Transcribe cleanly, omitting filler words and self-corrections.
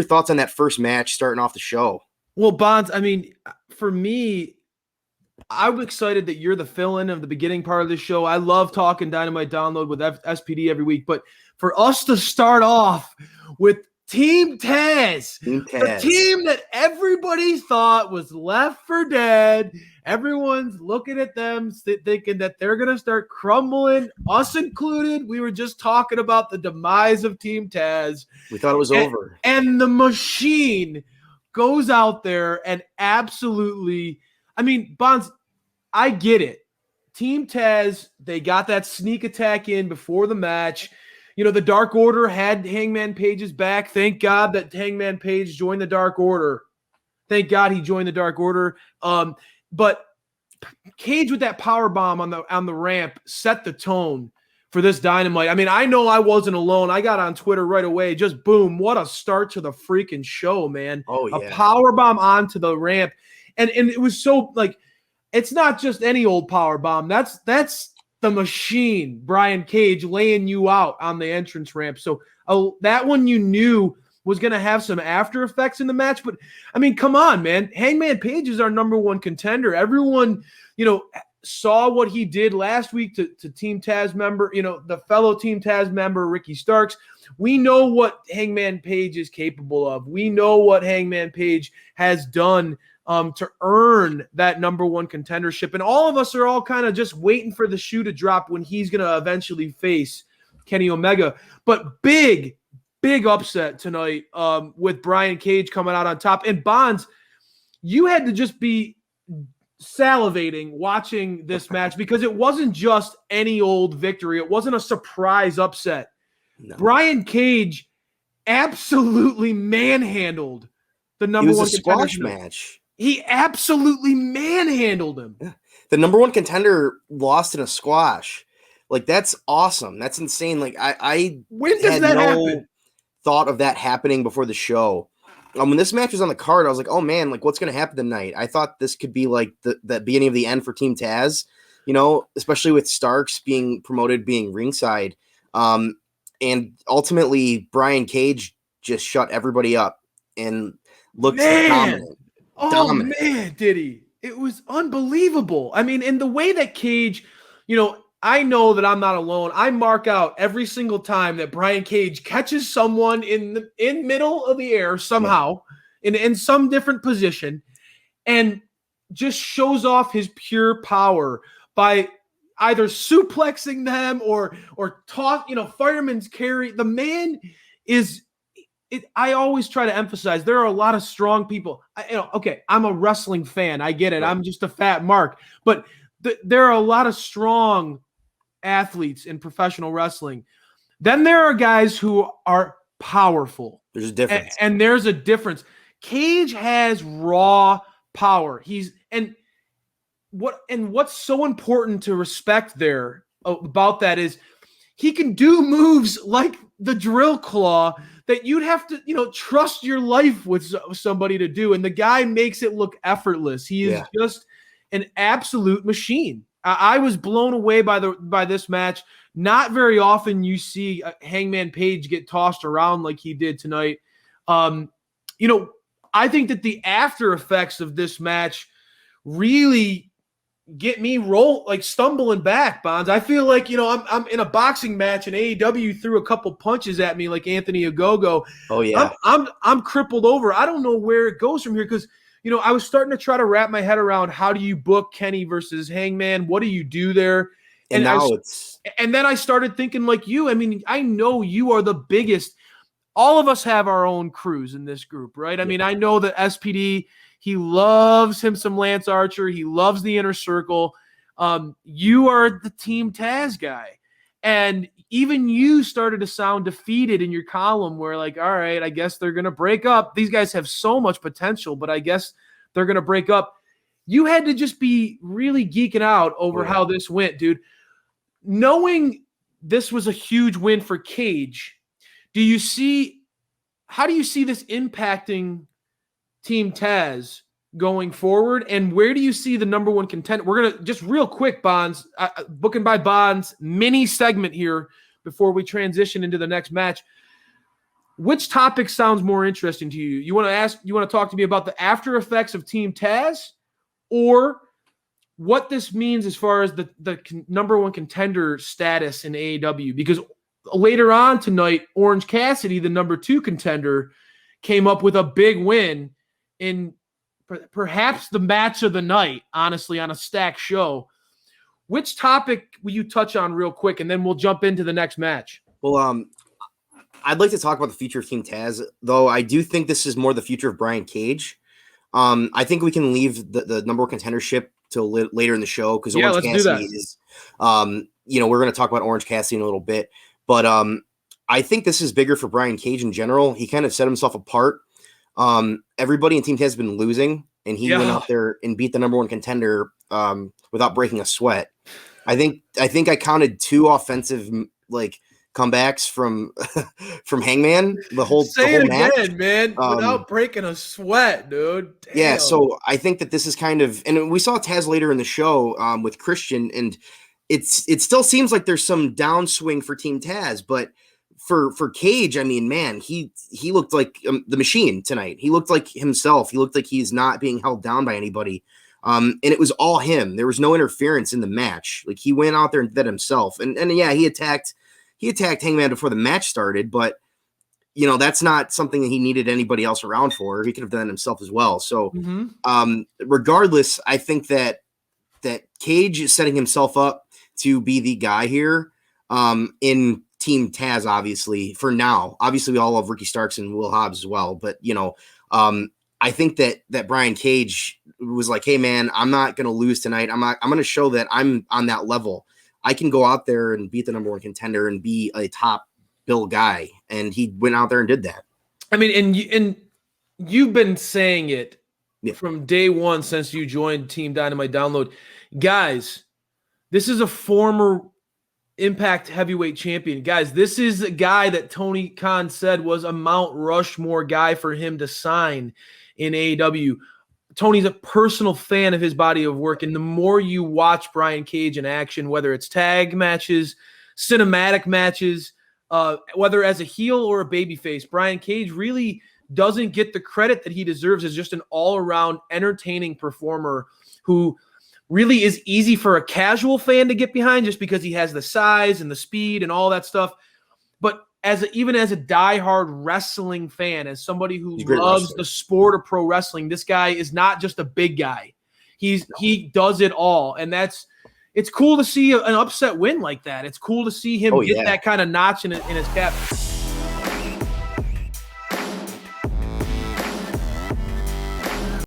thoughts on that first match starting off the show? Well, Bonds, I mean, for me, I'm excited that you're the fill-in of the beginning part of the show. I love talking Dynamite Download with SPD every week, but for us to start off with Team Taz, the team that everybody thought was left for dead. Everyone's looking at them thinking that they're going to start crumbling, us included. We were just talking about the demise of Team Taz. We thought it was over. And the machine goes out there and absolutely, I mean, Bonds, I get it. Team Taz, they got that sneak attack in before the match. You know, the Dark Order had Hangman Page's back. Thank God that Hangman Page joined the Dark Order. Thank God he joined the Dark Order. But Cage with that power bomb on the ramp set the tone for this Dynamite. I mean, I know I wasn't alone. I got on Twitter right away. Just boom, what a start to the freaking show, man. Oh, yeah. A power bomb onto the ramp. And it was so, like, it's not just any old power bomb. That's the machine, Brian Cage, laying you out on the entrance ramp. So that one you knew was going to have some after effects in the match. But, I mean, come on, man. Hangman Page is our number one contender. Everyone, you know, saw what he did last week to Team Taz member, you know, the fellow Team Taz member, Ricky Starks. We know what Hangman Page is capable of. We know what Hangman Page has done to earn that number one contendership. And all of us are all kind of just waiting for the shoe to drop when he's going to eventually face Kenny Omega. But big upset tonight with Brian Cage coming out on top. And Bonds, you had to just be salivating watching this match because it wasn't just any old victory. It wasn't a surprise upset. No. Brian Cage absolutely manhandled the number one contender. Squash match. He absolutely manhandled him. Yeah. The number one contender lost in a squash. Like, that's awesome. That's insane. Like, I when does that happen? Thought of that happening before the show. When this match was on the card, I was like, oh man, like, what's going to happen tonight? I thought this could be like the beginning of the end for Team Taz, you know, especially with Starks being promoted, being ringside. And ultimately, Brian Cage just shut everybody up and looked dominant. Dominant. Man, did he? It was unbelievable. I mean, in the way that Cage, you know, I know that I'm not alone. I mark out every single time that Brian Cage catches someone in middle of the air somehow, in some different position, and just shows off his pure power by either suplexing them or fireman's carry. The man is. I always try to emphasize there are a lot of strong people. I'm a wrestling fan. I get it. Right. I'm just a fat mark. But there are a lot of strong athletes in professional wrestling. Then there are guys who are powerful. There's a difference. And there's a difference. Cage has raw power. What's so important to respect there about that is he can do moves like the drill claw that you'd have to, trust your life with somebody to do. And the guy makes it look effortless. He is just an absolute machine. I was blown away by this match. Not very often you see Hangman Page get tossed around like he did tonight. I think that the after effects of this match really get me stumbling back, Bonds. I feel like, I'm in a boxing match and AEW threw a couple punches at me like Anthony Ogogo. Oh yeah. I'm crippled over. I don't know where it goes from here because, I was starting to try to wrap my head around how do you book Kenny versus Hangman? What do you do there? And then I started thinking like you. I mean, I know you are the biggest. All of us have our own crews in this group, right? I mean, I know that SPD, he loves him some Lance Archer. He loves the Inner Circle. You are the Team Taz guy. And even you started to sound defeated in your column where like, all right, I guess they're going to break up. These guys have so much potential, but I guess they're going to break up. You had to just be really geeking out over how this went, dude. Knowing this was a huge win for Cage, how do you see this impacting Team Taz going forward, and where do you see the number one contender? We're going to just real quick, Bonds, booking by Bonds, mini segment here before we transition into the next match. which topic sounds more interesting to you? You want to talk to me about the after effects of Team Taz, or what this means as far as the number one contender status in AEW? Because later on tonight, Orange Cassidy, the number 2 contender, came up with a big win in perhaps the match of the night, honestly, on a stacked show. Which topic will you touch on real quick, and then we'll jump into the next match? Well, I'd like to talk about the future of Team Taz, though I do think this is more the future of Brian Cage. I think we can leave the number one contendership till later in the show, because Orange Cassidy is, we're going to talk about Orange Cassidy in a little bit, but I think this is bigger for Brian Cage in general. He kind of set himself apart. Everybody in Team Taz has been losing, and he went out there and beat the number one contender without breaking a sweat. I think I counted 2 offensive comebacks from Hangman the whole match. Again, man, without breaking a sweat, dude. Damn. Yeah, so I think that this is kind of, and we saw Taz later in the show with Christian, and it still seems like there's some downswing for Team Taz, but for Cage, I mean, man, he looked like the Machine tonight. He looked like himself. He looked like he's not being held down by anybody. And it was all him. There was no interference in the match. Like, he went out there and did that himself. And yeah, he attacked Hangman before the match started, but that's not something that he needed anybody else around for. He could have done it himself as well. So regardless, I think that Cage is setting himself up to be the guy here in Team Taz, obviously, for now. Obviously, we all love Ricky Starks and Will Hobbs as well, but I think that Brian Cage was like, hey man, I'm not going to lose tonight. I'm going to show that I'm on that level. I can go out there and beat the number one contender and be a top bill guy. And he went out there and did that. I mean, and you've been saying it from day one since you joined Team Dynamite Download. Guys, this is a former Impact heavyweight champion. Guys, this is a guy that Tony Khan said was a Mount Rushmore guy for him to sign in AEW. Tony's a personal fan of his body of work, and the more you watch Brian Cage in action, whether it's tag matches, cinematic matches, whether as a heel or a babyface, Brian Cage really doesn't get the credit that he deserves as just an all-around entertaining performer who really is easy for a casual fan to get behind just because he has the size and the speed and all that stuff. But even as a diehard wrestling fan, as somebody who loves the sport of pro wrestling, this guy is not just a big guy. He does it all. And it's cool to see an upset win like that. It's cool to see him get that kind of notch in his cap.